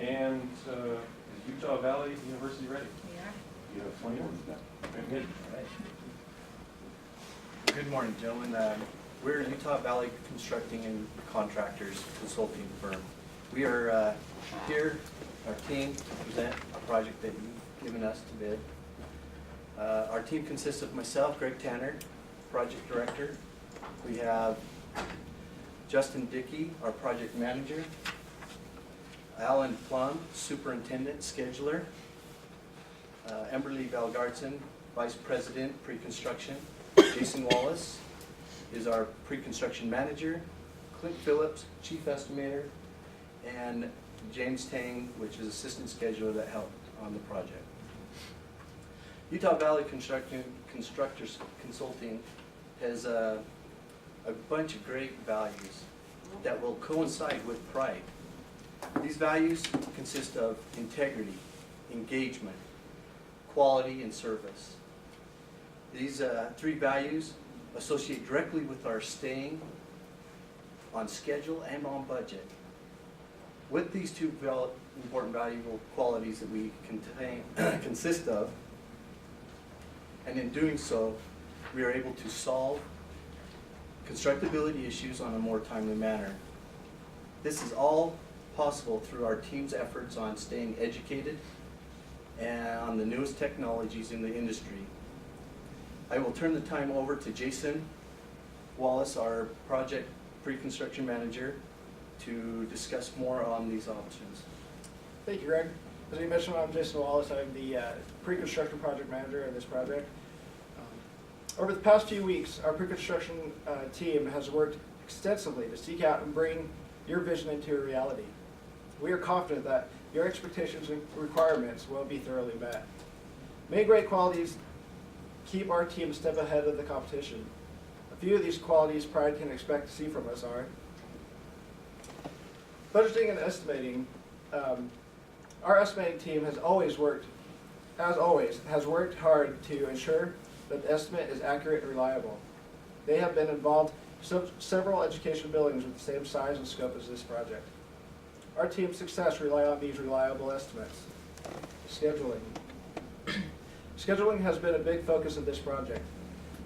And is Utah Valley University ready? We are. You have 20 minutes now. Very good. All right. Good morning, gentlemen. We're Utah Valley Constructing and Contractors Consulting Firm. We are here, our team, to present a project that you've given us to bid. Our team consists of myself, Greg Tanner, Project Director. We have Justin Dickey, our Project Manager. Alan Plum, Superintendent Scheduler. Emberly Valgardson, Vice President, Pre-Construction. Jason Wallace is our Pre-Construction Manager. Clint Phillips, Chief Estimator. And James Tang, which is Assistant Scheduler that helped on the project. Utah Valley Constructors Consulting has a bunch of great values that will coincide with pride. These values consist of integrity, engagement, quality, and service. These three values associate directly with our staying on schedule and on budget. With these two important valuable qualities that we consist of, and in doing so, we are able to solve constructability issues on a more timely manner. This is all possible through our team's efforts on staying educated and on the newest technologies in the industry. I will turn the time over to Jason Wallace, our project pre-construction manager, to discuss more on these options. Thank you, Greg. As you mentioned, I'm Jason Wallace. I'm the pre-construction project manager of this project. Over the past few weeks, our pre-construction team has worked extensively to seek out and bring your vision into a reality. We are confident that your expectations and requirements will be thoroughly met. Many great qualities keep our team a step ahead of the competition. A few of these qualities Pride can expect to see from us are budgeting and estimating. Our estimating team has always worked hard to ensure that the estimate is accurate and reliable. They have been involved in several education buildings with the same size and scope as this project. Our team's success rely on these reliable estimates. Scheduling. Scheduling has been a big focus of this project.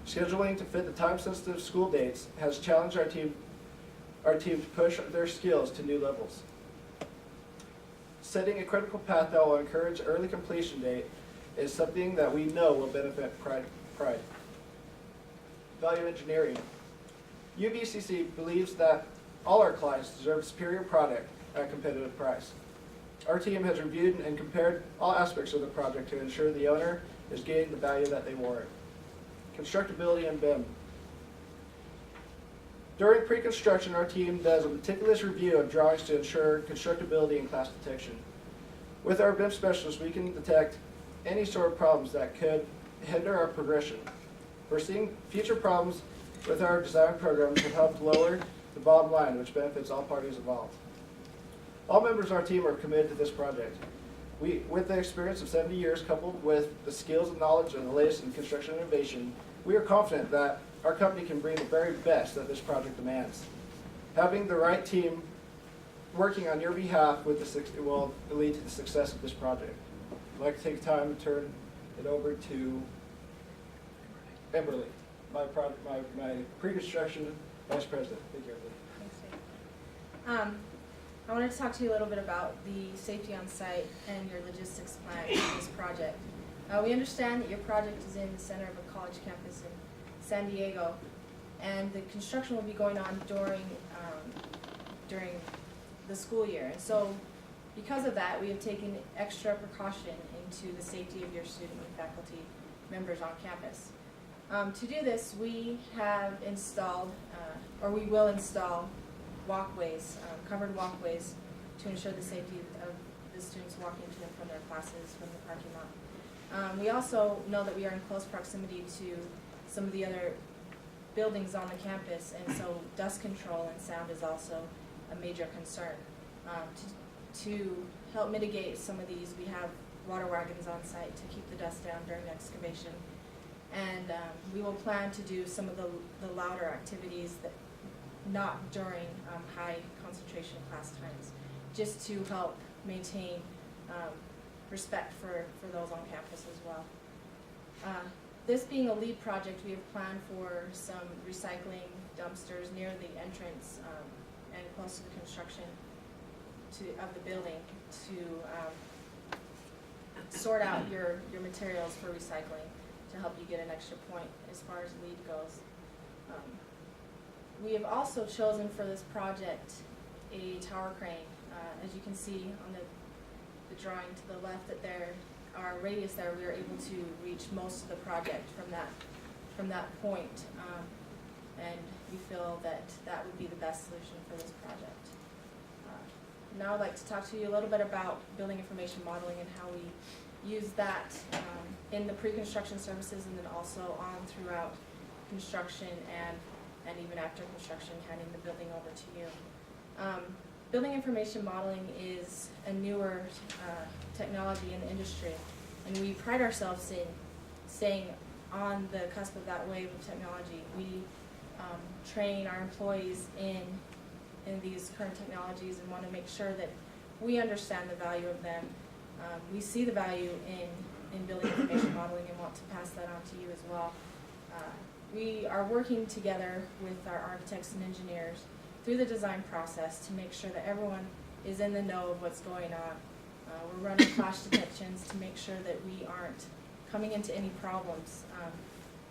Scheduling to fit the time-sensitive school dates has challenged our team to push their skills to new levels. Setting a critical path that will encourage early completion date is something that we know will benefit Pride. Value engineering. UVCC believes that all our clients deserve a superior product at a competitive price. Our team has reviewed and compared all aspects of the project to ensure the owner is getting the value that they warrant. Constructability and BIM. During pre-construction, our team does a meticulous review of drawings to ensure constructability and class detection. With our BIM specialists, we can detect any sort of problems that could hinder our progression. Foreseeing future problems with our design programs have helped lower the bottom line, which benefits all parties involved. All members of our team are committed to this project. With the experience of 70 years coupled with the skills and knowledge and the latest in construction innovation, we are confident that our company can bring the very best that this project demands. Having the right team working on your behalf will lead to the success of this project. I'd like to take time to turn it over to Emberly, my pre-construction vice president. Thank you, Emberly. Thanks, Dave. I wanted to talk to you a little bit about the safety on site and your logistics plan for this project. We understand that your project is in the center of a college campus in San Diego, and the construction will be going on during the school year. And so because of that, we have taken extra precaution into the safety of your student and faculty members on campus. To do this, we have installed, or we will install walkways, covered walkways, to ensure the safety of the students walking to and from their classes from the parking lot. We also know that we are in close proximity to some of the other buildings on the campus, and so dust control and sound is also a major concern. To help mitigate some of these, we have water wagons on site to keep the dust down during excavation. And we will plan to do some of the louder activities that not during high concentration class times, just to help maintain respect for those on campus as well. This being a LEED project, we have planned for some recycling dumpsters near the entrance and close to the construction of the building to sort out your materials for recycling to help you get an extra point as far as LEED goes. We have also chosen for this project a tower crane. As you can see on the drawing to the left, that there, our radius there, we are able to reach most of the project from that point, and we feel that that would be the best solution for this project. Now I'd like to talk to you a little bit about building information modeling and how we use that in the pre-construction services, and then also on throughout construction and even after construction, handing the building over to you. Building information modeling is a newer technology in the industry, and we pride ourselves in staying on the cusp of that wave of technology. We train our employees in these current technologies and want to make sure that we understand the value of them. We see the value in building information modeling and want to pass that on to you as well. We are working together with our architects and engineers through the design process to make sure that everyone is in the know of what's going on. We're running flash detections to make sure that we aren't coming into any problems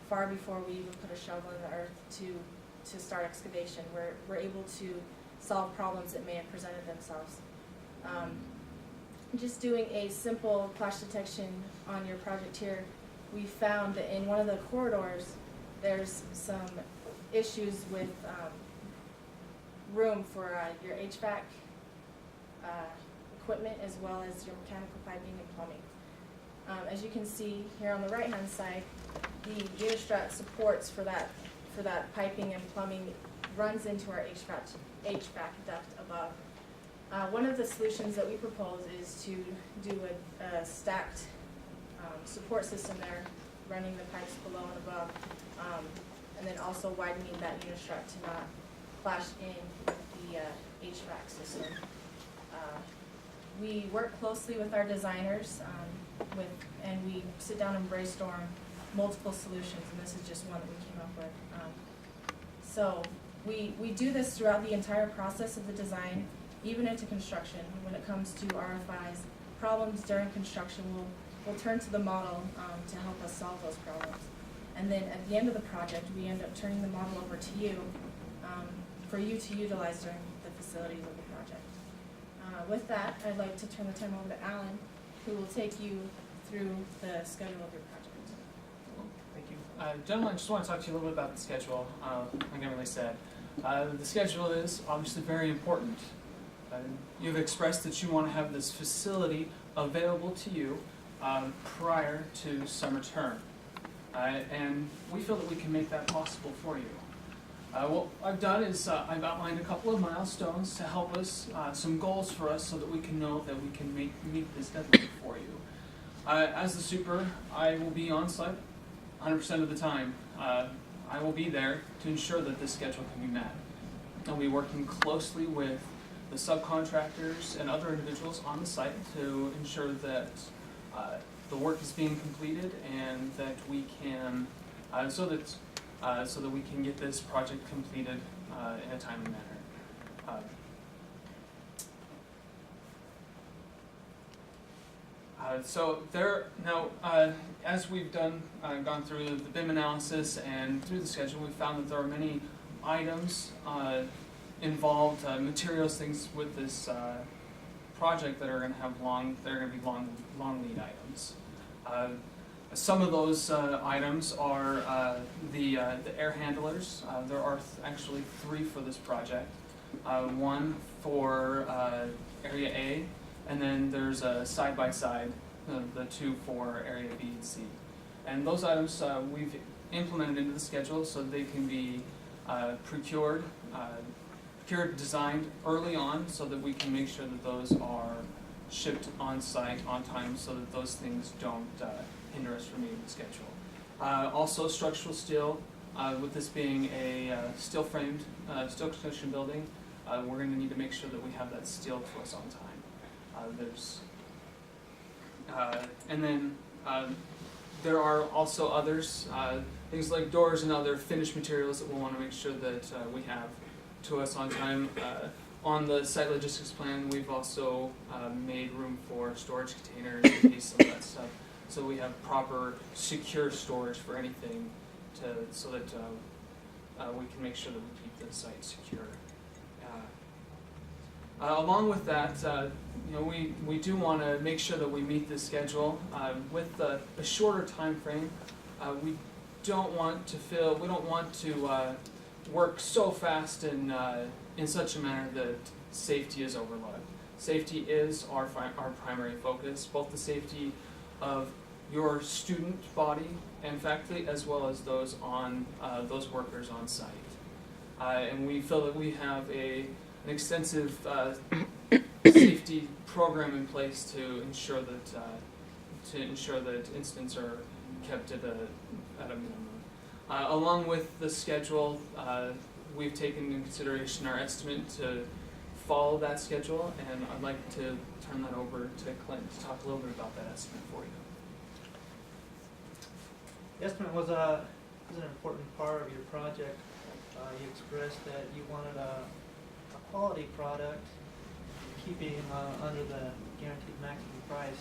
far before we even put a shovel in the earth to start excavation. We're able to solve problems that may have presented themselves. Just doing a simple flash detection on your project here, we found that in one of the corridors there's some issues with room for your HVAC equipment as well as your mechanical piping and plumbing. As you can see here on the right hand side, the Unistrut supports for that piping and plumbing runs into our HVAC duct above. One of the solutions that we propose is to do a stacked support system there, running the pipes below and above, and then also widening that Unistrut to not clash in the HVAC system. We work closely with our designers and we sit down and brainstorm multiple solutions, and this is just one that we came up with. So we do this throughout the entire process of the design, even into construction. When it comes to RFIs, problems during construction, we'll turn to the model to help us solve those problems. And then at the end of the project, we end up turning the model over to you for you to utilize during the facilities of the project. With that, I'd like to turn the time over to Alan, who will take you through the schedule of your project. Thank you. Gentlemen, I just want to talk to you a little bit about the schedule. Like Emily said, the schedule is obviously very important. You've expressed that you want to have this facility available to you prior to summer term. And we feel that we can make that possible for you. What I've done is I've outlined a couple of milestones to help us, some goals for us so that we can know that we can meet this deadline for you. As the super, I will be on site 100% of the time. I will be there to ensure that this schedule can be met. I'll be working closely with the subcontractors and other individuals on the site to ensure that the work is being completed and that we can, so that we can get this project completed in a timely manner. So there now, as we've gone through the BIM analysis and through the schedule, we found that there are many items involved, materials, things with this project that are going to have long lead items. Some of those items are the air handlers. There are actually 3 for this project. One for area A, and then there's a side-by-side, the 2 for area B and C. And those items we've implemented into the schedule so they can be procured, designed early on so that we can make sure that those are shipped on site on time so that those things don't hinder us from meeting the schedule. Also structural steel, with this being a steel framed steel construction building, we're going to need to make sure that we have that steel to us on time. And then there are also others, things like doors and other finished materials that we'll want to make sure that we have to us on time. On the site logistics plan, we've also made room for storage containers and some of that stuff, so we have proper secure storage for anything so that we can make sure that we keep the site secure. Along with that, we do want to make sure that we meet the schedule with a shorter time frame. We don't want to work so fast and in such a manner that safety is overlooked. Safety is our primary focus, both the safety of your student body and faculty, as well as those workers on site. And we feel that we have an extensive safety program in place to ensure that incidents are kept at a minimum. Along with the schedule, we've taken into consideration our estimate to follow that schedule, and I'd like to turn that over to Clint to talk a little bit about that estimate for you. The estimate was an important part of your project. You expressed that you wanted a quality product, keeping under the guaranteed maximum price.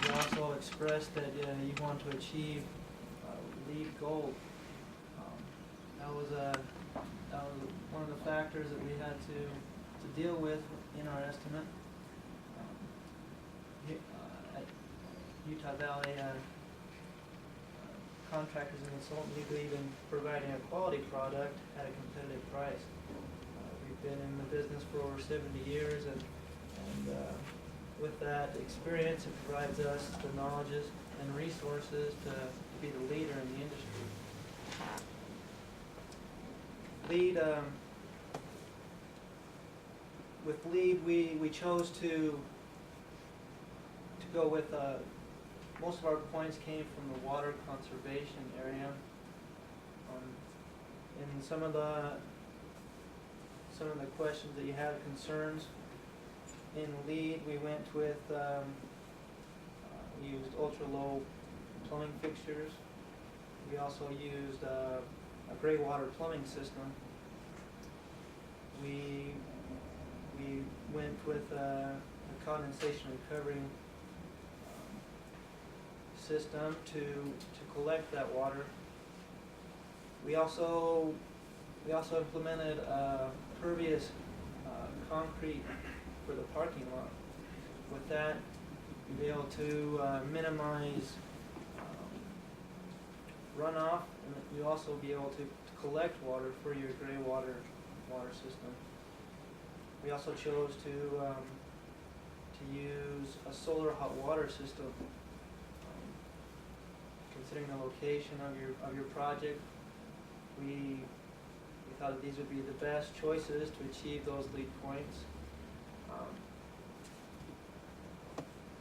You also expressed that you want to achieve LEED Gold. That was one of the factors that we had to deal with in our estimate. At Utah Valley Contractors and Consultants, we believe in providing a quality product at a competitive price. We've been in the business for over 70 years, and with that experience, it provides us the knowledge and resources to be the leader in the industry. With LEED, we chose to go with most of our points came from the water conservation area. In some of the questions that you had concerns, in LEED we went with we used ultra low plumbing fixtures. We also used a gray water plumbing system. We went with a condensation recovery system to collect that water. We also implemented pervious concrete for the parking lot. With that, you'll be able to minimize runoff, and you'll also be able to collect water for your gray water system. We also chose to use a solar hot water system. Considering the location of your project, we thought that these would be the best choices to achieve those LEED points.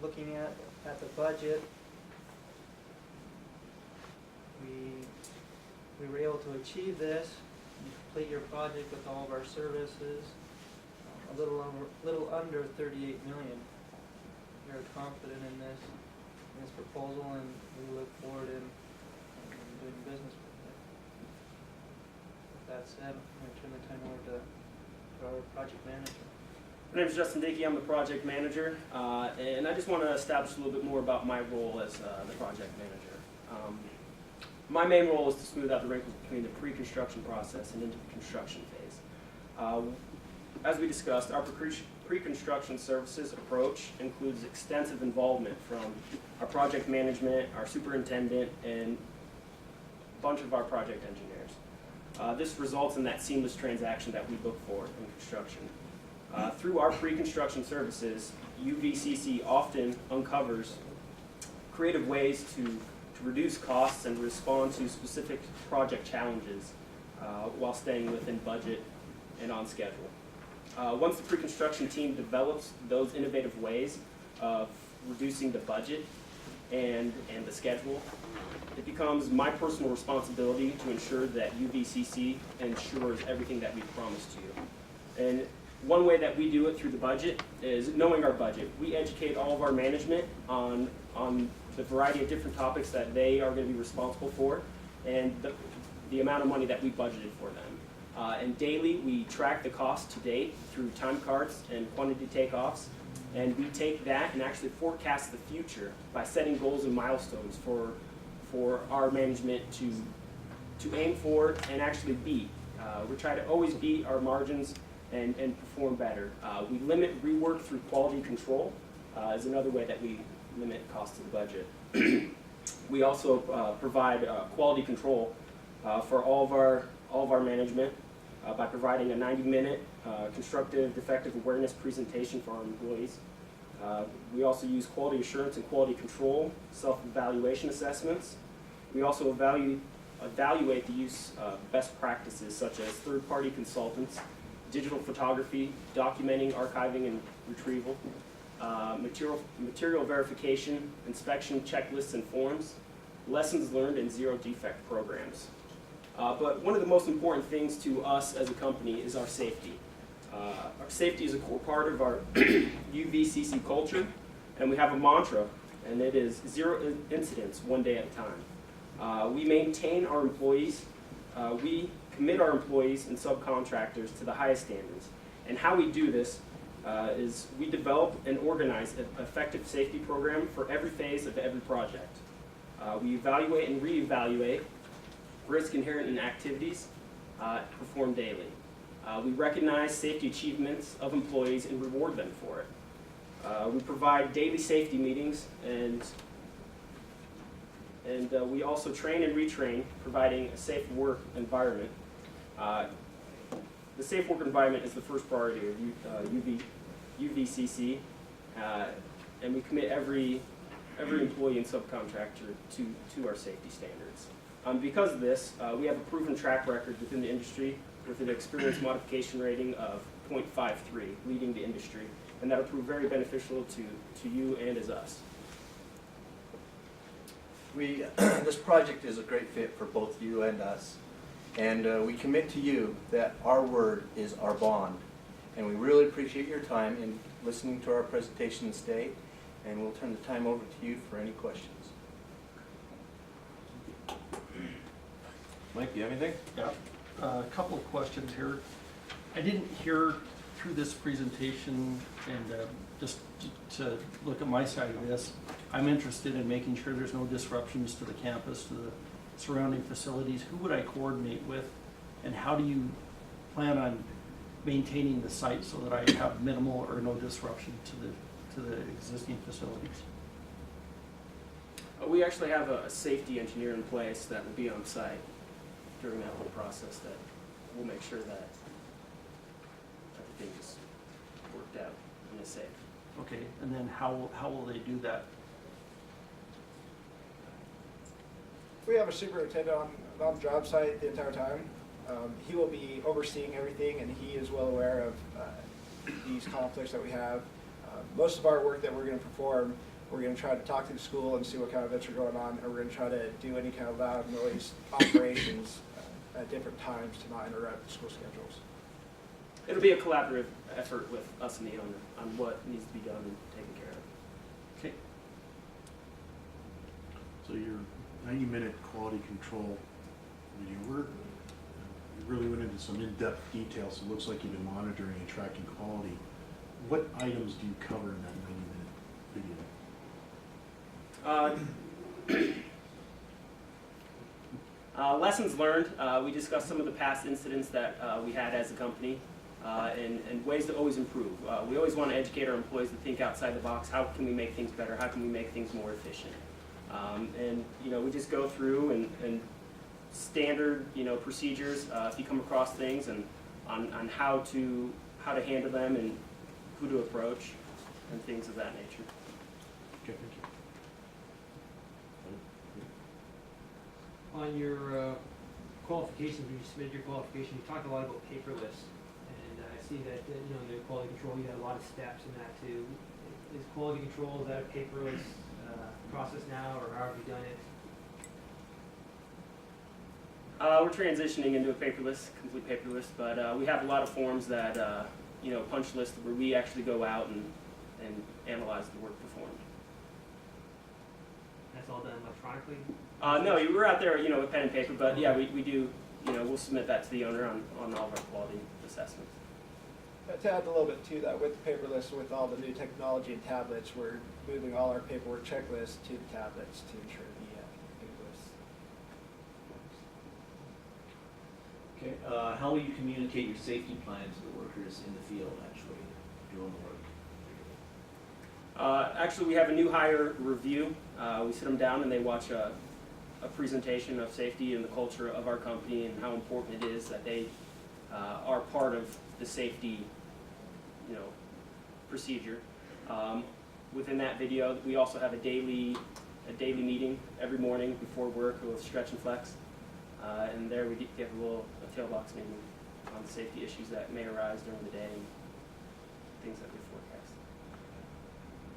Looking at the budget, we were able to achieve this and complete your project with all of our services a little under $38 million. We are confident in this proposal, and we look forward in doing business with it. With that said, I'm going to turn the time over to our project manager. My name is Justin Dickey. I'm the project manager, and I just want to establish a little bit more about my role as the project manager. My main role is to smooth out the wrinkles between the pre-construction process and into the construction phase. As we discussed, our pre-construction services approach includes extensive involvement from our project management, our superintendent, and a bunch of our project engineers. This results in that seamless transaction that we look for in construction. Through our pre-construction services, UVCC often uncovers creative ways to reduce costs and respond to specific project challenges while staying within budget and on schedule. Once the pre-construction team develops those innovative ways of reducing the budget and the schedule, it becomes my personal responsibility to ensure that UVCC ensures everything that we promised to you. And One way that we do it through the budget is knowing our budget. We educate all of our management on the variety of different topics that they are going to be responsible for, and the amount of money that we budgeted for them. And daily, we track the cost to date through time cards and quantity takeoffs, and we take that and actually forecast the future by setting goals and milestones for our management to aim for and actually beat. We try to always beat our margins and perform better. We limit rework through quality control is another way that we limit cost to the budget. We also provide quality control for all of our management by providing a 90-minute constructive defective awareness presentation for our employees. We also use quality assurance and quality control self-evaluation assessments. We also evaluate the use of best practices such as third-party consultants, digital photography, documenting, archiving, and retrieval, material verification, inspection checklists and forms, lessons learned, and zero defect programs. But one of the most important things to us as a company is our safety. Our safety is a core part of our UVCC culture, and we have a mantra, and it is 0 incidents, 1 day at a time. We maintain our employees, we commit our employees and subcontractors to the highest standards. And how we do this is we develop and organize an effective safety program for every phase of every project. We evaluate and reevaluate risk inherent in activities performed daily. We recognize safety achievements of employees and reward them for it. We provide daily safety meetings, and we also train and retrain, providing a safe work environment. The safe work environment is the first priority of UVCC, and we commit every employee and subcontractor to our safety standards. Because of this, we have a proven track record within the industry with an experience modification rating of 0.53, leading the industry, and that will prove very beneficial to you and as us. This project is a great fit for both you and us, and we commit to you that our word is our bond, and we really appreciate your time in listening to our presentation today, and we'll turn the time over to you for any questions. Mike, do you have anything? Yeah, a couple of questions here. I didn't hear through this presentation, and just to look at my side of this, I'm interested in making sure there's no disruptions to the campus, to the surrounding facilities. Who would I coordinate with, and how do you plan on maintaining the site so that I have minimal or no disruption to the existing facilities? We actually have a safety engineer in place that will be on site during that whole process that will make sure that everything is worked out and is safe. Okay, and then how will they do that? We have a superintendent on the job site the entire time. He will be overseeing everything, and he is well aware of these conflicts that we have. Most of our work that we're going to perform, we're going to try to talk to the school and see what kind of events are going on, and we're going to try to do any kind of loud noise operations at different times to not interrupt the school schedules. It'll be a collaborative effort with us and the owner on what needs to be done and taken care of. Okay. So your 90-minute quality control, you really went into some in-depth details. It looks like you've been monitoring and tracking quality. What items do you cover in that 90-minute video? Lessons learned. We discussed some of the past incidents that we had as a company and ways to always improve. We always want to educate our employees to think outside the box. How can we make things better? How can we make things more efficient? And we just go through and standard procedures if you come across things and on how to handle them and who to approach and things of that nature. Okay, thank you. On your qualifications, when you submitted your qualification, you talked a lot about paperless, and I see that in the quality control, you had a lot of steps in that too. Is quality control, is that a paperless process now, or how have you done it? We're transitioning into a complete paperless, but we have a lot of forms that punch list where we actually go out and analyze the work performed. That's all done electronically? No, we're out there, with pen and paper, but yeah, we do, we'll submit that to the owner on all of our quality assessments. But to add a little bit to that, with the paperless, with all the new technology and tablets, we're moving all our paperwork checklists to the tablets to ensure the paperless. Okay, how will you communicate your safety plan to the workers in the field actually doing the work? Actually, we have a new hire review. We sit them down and they watch a presentation of safety and the culture of our company and how important it is that they are part of the safety, procedure. Within that video, we also have a daily meeting every morning before work with Stretch and Flex, and there we give a tailbox meeting on the safety issues that may arise during the day and things that we forecast.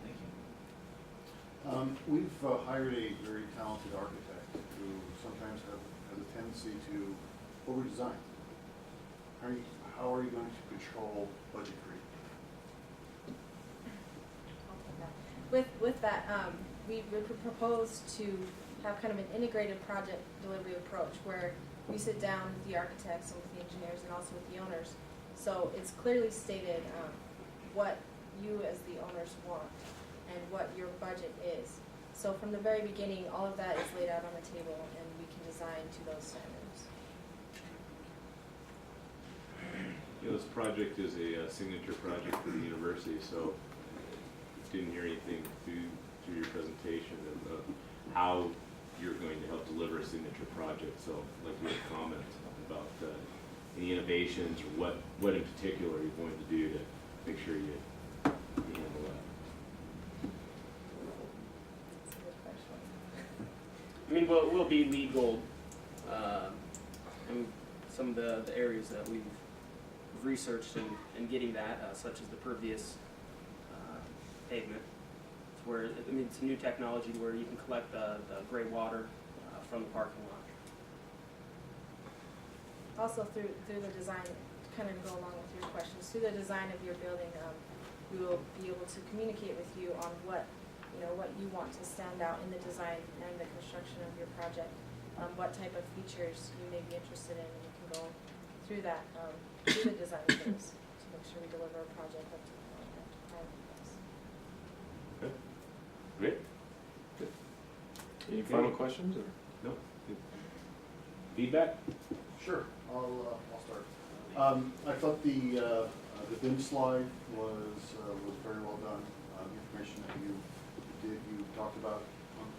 Thank you. We've hired a very talented architect who sometimes has a tendency to over-design. How are you going to control budget creep? With that, we propose to have kind of an integrated project delivery approach where we sit down with the architects and with the engineers and also with the owners. So it's clearly stated what you as the owners want and what your budget is. So from the very beginning, all of that is laid out on the table and we can design to those standards. This project is a signature project for the university, so didn't hear anything through your presentation of how you're going to help deliver a signature project. So I'd like you to comment about any innovations or what in particular you're going to do to make sure you handle that. That's a good question. I mean, we'll be LEED Gold in some of the areas that we've researched in getting that, such as the pervious pavement. It's where, it's a new technology where you can collect the gray water from the parking lot. Also through the design, to kind of go along with your questions, through the design of your building, we will be able to communicate with you on what you want to stand out in the design and the construction of your project, what type of features you may be interested in, and we can go through that, through the design phase to make sure we deliver a project up to the requirements. Great. Any final questions or? No? Feedback? Sure, I'll start. I thought the BIM slide was very well done. The information that you talked about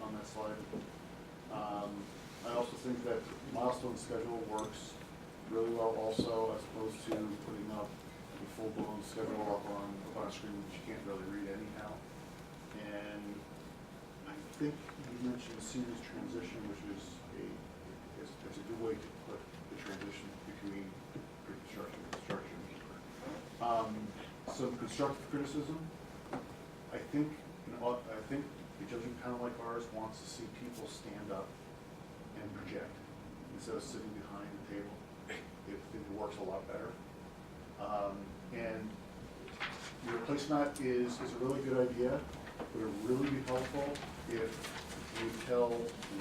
on that slide. I also think that milestone schedule works really well also, as opposed to putting up a full-blown schedule up on a screen which you can't really read anyhow. And I think you mentioned seamless transition, which is it's a good way to put the transition between pre-construction and construction. Some constructive criticism. I think the judging panel like ours wants to see people stand up and project instead of sitting behind the table. It works a lot better. And your placemat is a really good idea. It would really be helpful if you tell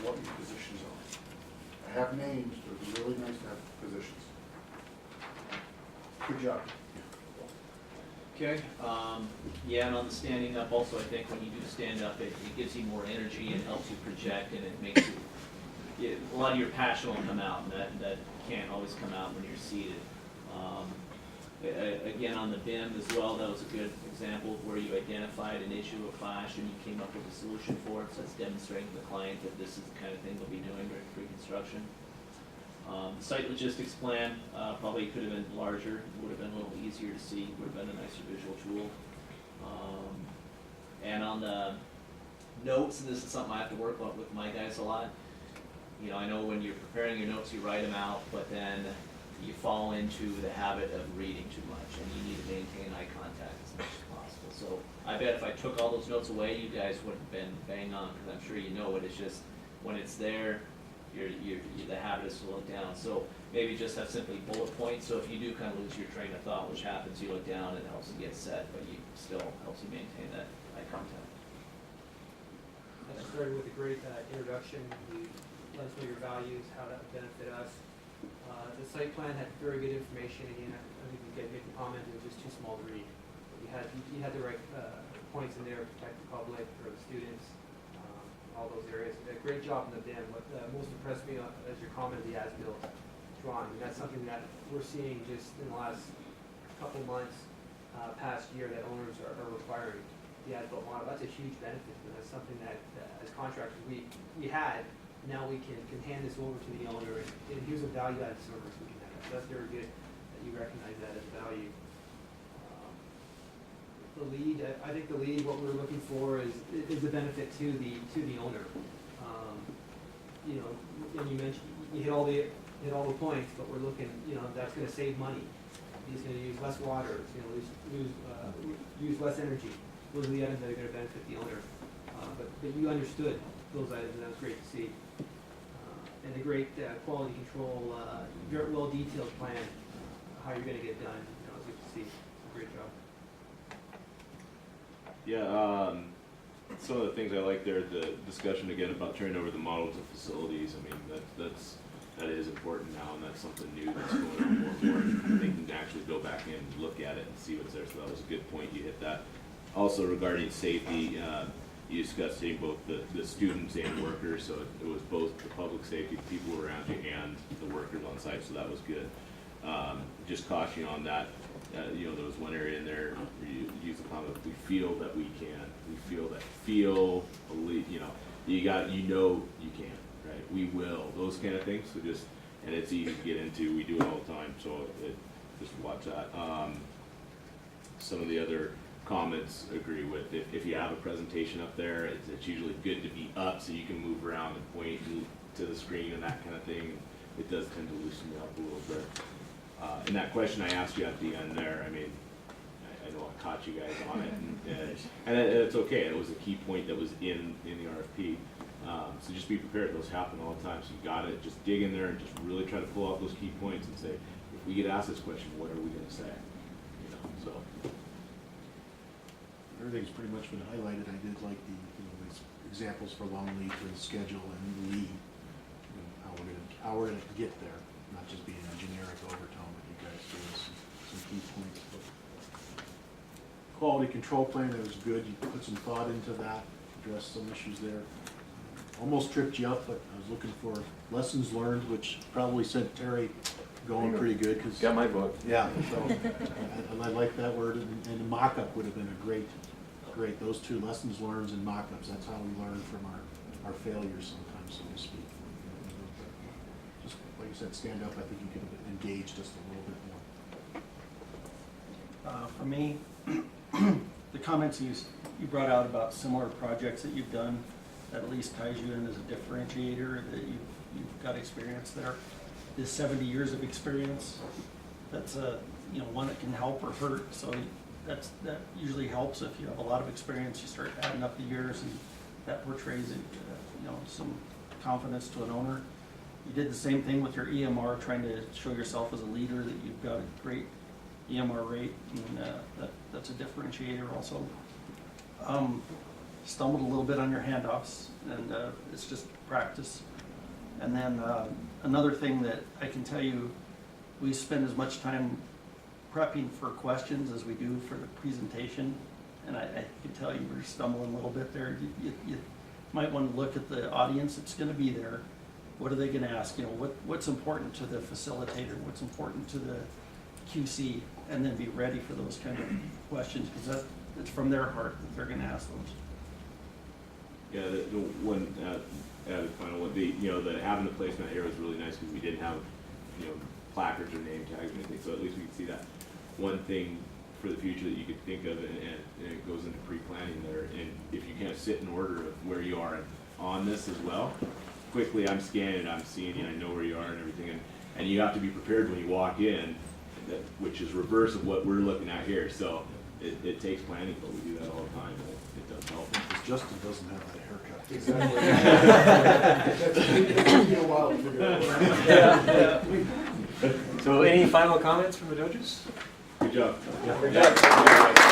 what your positions are. I have names, but it'd be really nice to have positions. Good job. Okay, yeah, and on the standing up also, I think when you do stand up, it gives you more energy and helps you project, and it makes you, a lot of your passion will come out, and that can't always come out when you're seated. Again, on the BIM as well, that was a good example of where you identified an issue, a clash, and you came up with a solution for it, so that's demonstrating to the client that this is the kind of thing they'll be doing during pre-construction. The site logistics plan probably could have been larger, would have been a little easier to see, would have been a nicer visual tool. And on the notes, and this is something I have to work on with my guys a lot, I know when you're preparing your notes, you write them out, but then you fall into the habit of reading too much, and you need to maintain eye contact as much as possible. So I bet if I took all those notes away, you guys would have been bang on, because I'm sure you know it. It's just when it's there, the habit is to look down. So maybe just have simply bullet points, so if you do kind of lose your train of thought, which happens, you look down, it helps you get set, but you still helps you maintain that eye contact. I started with a great introduction. You let us know your values, how that would benefit us. The site plan had very good information. Again, I think you get making comment, it was just too small to read. But you had the right points in there to protect the public or the students, all those areas. A great job in the BIM. What most impressed me as your comment of the as-built drawing. And that's something that we're seeing just in the last couple months, past year, that owners are requiring the as-built model. That's a huge benefit, and that's something that as contractors we had. Now we can hand this over to the owner, and here's a value-added service we can have. So that's very good that you recognize that as value. The lead, I think the lead, what we're looking for is a benefit to the owner. You know, and you mentioned, you hit all the points, but we're looking, you know, that's gonna save money. He's gonna use less water, it's gonna use less energy. Those are the items that are gonna benefit the owner. But you understood those items, and that was great to see. And a great quality control, very well detailed plan, how you're gonna get done, you know, it's good to see. Great job. Yeah, some of the things I like there, the discussion again about turning over the model to facilities. I mean, that is important now, and that's something new that's going on more and more. They can actually go back in and look at it and see what's there. So that was a good point. You hit that. Also regarding safety, you discussed seeing both the students and workers. So it was both the public safety, the people around you, and the workers on site. So that was good. Just caution on that. You know, there was one area in there where you use the comment, we feel that we can. We feel that, believe, you know, you can, right? We will, those kind of things. So just, and it's easy to get into, we do it all the time, so just watch that. Some of the other comments agree with, if you have a presentation up there, it's usually good to be up so you can move around and point to the screen and that kind of thing. It does tend to loosen you up a little bit. And that question I asked you at the end there, I mean, I know I caught you guys on it, and it's okay. It was a key point that was in the RFP. So just be prepared. Those happen all the time. So you got to just dig in there and just really try to pull out those key points and say, if we get asked this question, what are we going to say? You know, so. Everything's pretty much been highlighted. I did like these examples for long lead, for the schedule and lead, how we're gonna get there, not just being a generic overtone, but you guys gave us some key points. Quality control plan, that was good. You put some thought into that, addressed some issues there. Almost tripped you up, but I was looking for lessons learned, which probably sent Terry going pretty good. Cause Got my book. yeah, so, and I like that word, and the mock-up would have been a great, those two, lessons learned and mock-ups, that's how we learn from our failures sometimes, so to speak. Just, like you said, stand up, I think you could have engaged just a little bit more. For me, the comments you brought out about similar projects that you've done, that at least ties you in as a differentiator, that you've got experience there. This 70 years of experience, that's one that can help or hurt. So that usually helps if you have a lot of experience. You start adding up the years, and that portrays some confidence to an owner. You did the same thing with your EMR, trying to show yourself as a leader that you've got a great EMR rate, and that's a differentiator also. Stumbled a little bit on your handoffs, and it's just practice. And then another thing that I can tell you, we spend as much time prepping for questions as we do for the presentation, and I can tell you we're stumbling a little bit there. You might want to look at the audience that's going to be there. What are they going to ask? What's important to the facilitator? What's important to the QC? And then be ready for those kind of questions, because it's from their heart that they're going to ask those. Yeah, the one added final one, the having the placement here was really nice because we didn't have placards or name tags or anything, so at least we could see that. One thing for the future that you could think of, and it goes into pre-planning there, and if you kind of sit in order of where you are on this as well, quickly I'm scanning, I'm seeing you, I know where you are and everything, and you have to be prepared when you walk in, which is reverse of what we're looking at here. So it takes planning, but we do that all the time, and it does help. Justin doesn't have that haircut. Exactly. It's taken a while to figure out. So any final comments from the judges? Good job. Good job.